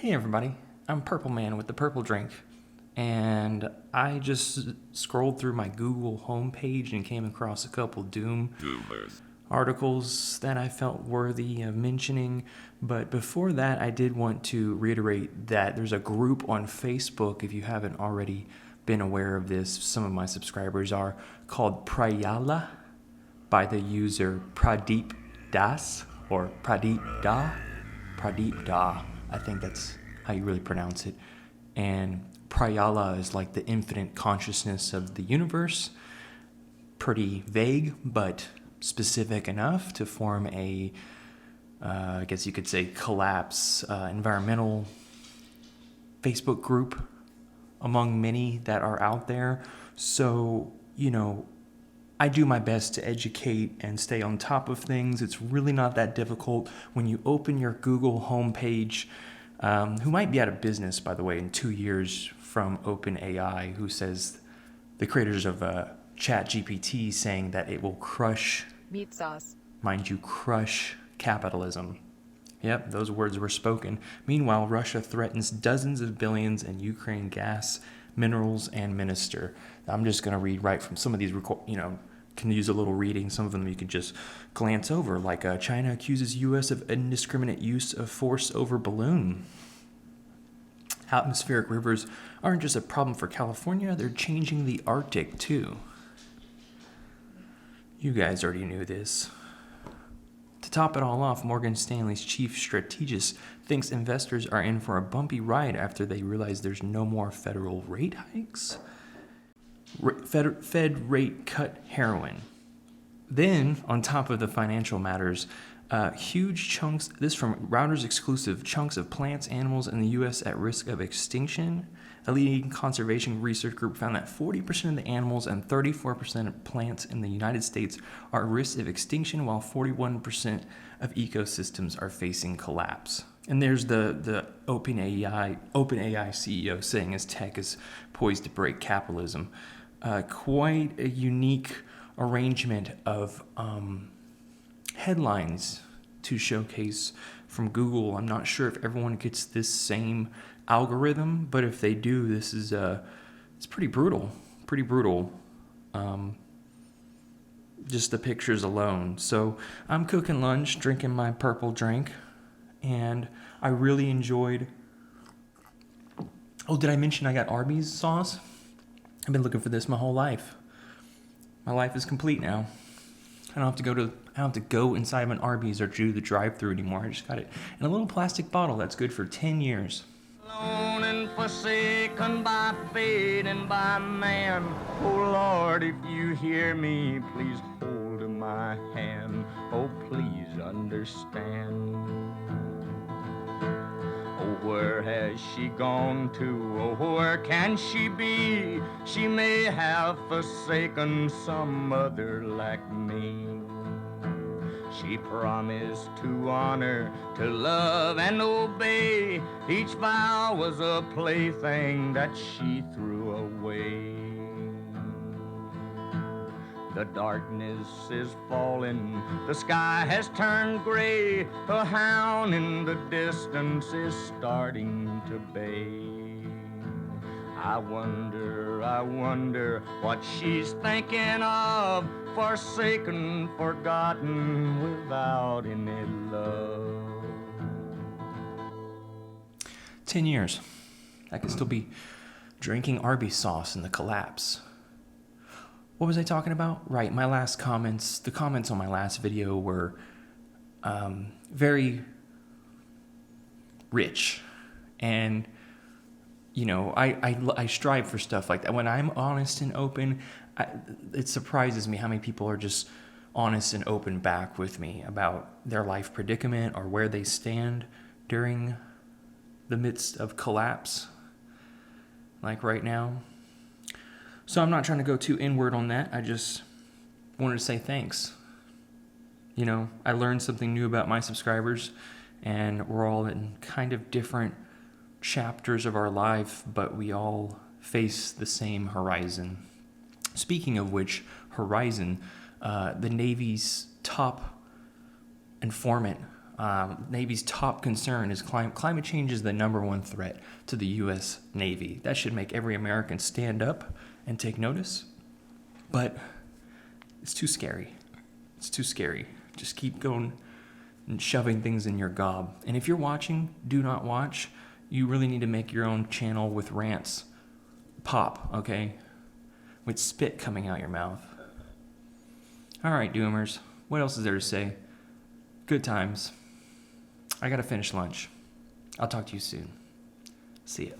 Hey everybody, I'm Purple Man with the Purple Drink, and I just scrolled through my Google homepage and came across a couple Doom articles that I felt worthy of mentioning. But before that, I did want to reiterate that there's a group on Facebook, if you haven't already been aware of this, some of my subscribers are, called Prayala by the user Pradeep Das, or Pradeep Da. I think that's how you really pronounce it. And Prayala is like the infinite consciousness of the universe. Pretty vague, but specific enough to form a, I guess you could say, collapse environmental Facebook group among many that are out there. So, I do my best to educate and stay on top of things. It's really not that difficult. When you open your Google homepage, who might be out of business, by the way, in 2 years from OpenAI, who says the creators of ChatGPT saying that it will crush, meat sauce, mind you, crush capitalism. Yep, those words were spoken. Meanwhile, Russia threatens dozens of billions in Ukraine gas, minerals, and minister. I'm just going to read right from some of these, can use a little reading. Some of them you can just glance over, like China accuses U.S. of indiscriminate use of force over balloon. Atmospheric rivers aren't just a problem for California, they're changing the Arctic too. You guys already knew this. To top it all off, Morgan Stanley's chief strategist thinks investors are in for a bumpy ride after they realize there's no more federal rate hikes. Fed rate cut heroin. Then, on top of the financial matters, huge chunks, this from Reuters exclusive, chunks of plants, animals in the U.S. at risk of extinction. A leading conservation research group found that 40% of the animals and 34% of plants in the United States are at risk of extinction, while 41% of ecosystems are facing collapse. And there's the OpenAI CEO saying his tech is poised to break capitalism. Quite a unique arrangement of headlines to showcase from Google. I'm not sure if everyone gets this same algorithm, but if they do, this is it's pretty brutal. Just the pictures alone. So I'm cooking lunch, drinking my purple drink, and I really enjoyed. Oh, did I mention I got Arby's sauce? I've been looking for this my whole life. My life is complete now. I don't have to go inside of an Arby's or do the drive-thru anymore. I just got it in a little plastic bottle that's good for 10 years. Alone and forsaken by fate and by man. Oh Lord, if you hear me, please hold my hand. Oh, please understand. Oh, where has she gone to? Oh, where can she be? She may have forsaken some other like me. She promised to honor, to love and obey. Each vow was a plaything that she threw away. The darkness is falling, the sky has turned gray. A hound in the distance is starting to bay. I wonder what she's thinking of, forsaken, forgotten, without any love. 10 years. I could still be drinking Arby's sauce in the collapse. What was I talking about? Right, the comments on my last video were very rich. And, I strive for stuff like that. When I'm honest and open, it surprises me how many people are just honest and open back with me about their life predicament or where they stand during the midst of collapse, like right now. So I'm not trying to go too inward on that. I just wanted to say thanks. I learned something new about my subscribers, and we're all in kind of different chapters of our life, but we all face the same horizon. Speaking of which, horizon, the Navy's top informant Navy's top concern is climate change is the number one threat to the U.S. Navy. That should make every American stand up and take notice. But it's too scary. It's too scary. Just keep going and shoving things in your gob. And if you're watching, do not watch. You really need to make your own channel with rants. Pop, okay? With spit coming out your mouth. All right, doomers. What else is there to say? Good times. I gotta finish lunch. I'll talk to you soon. See ya.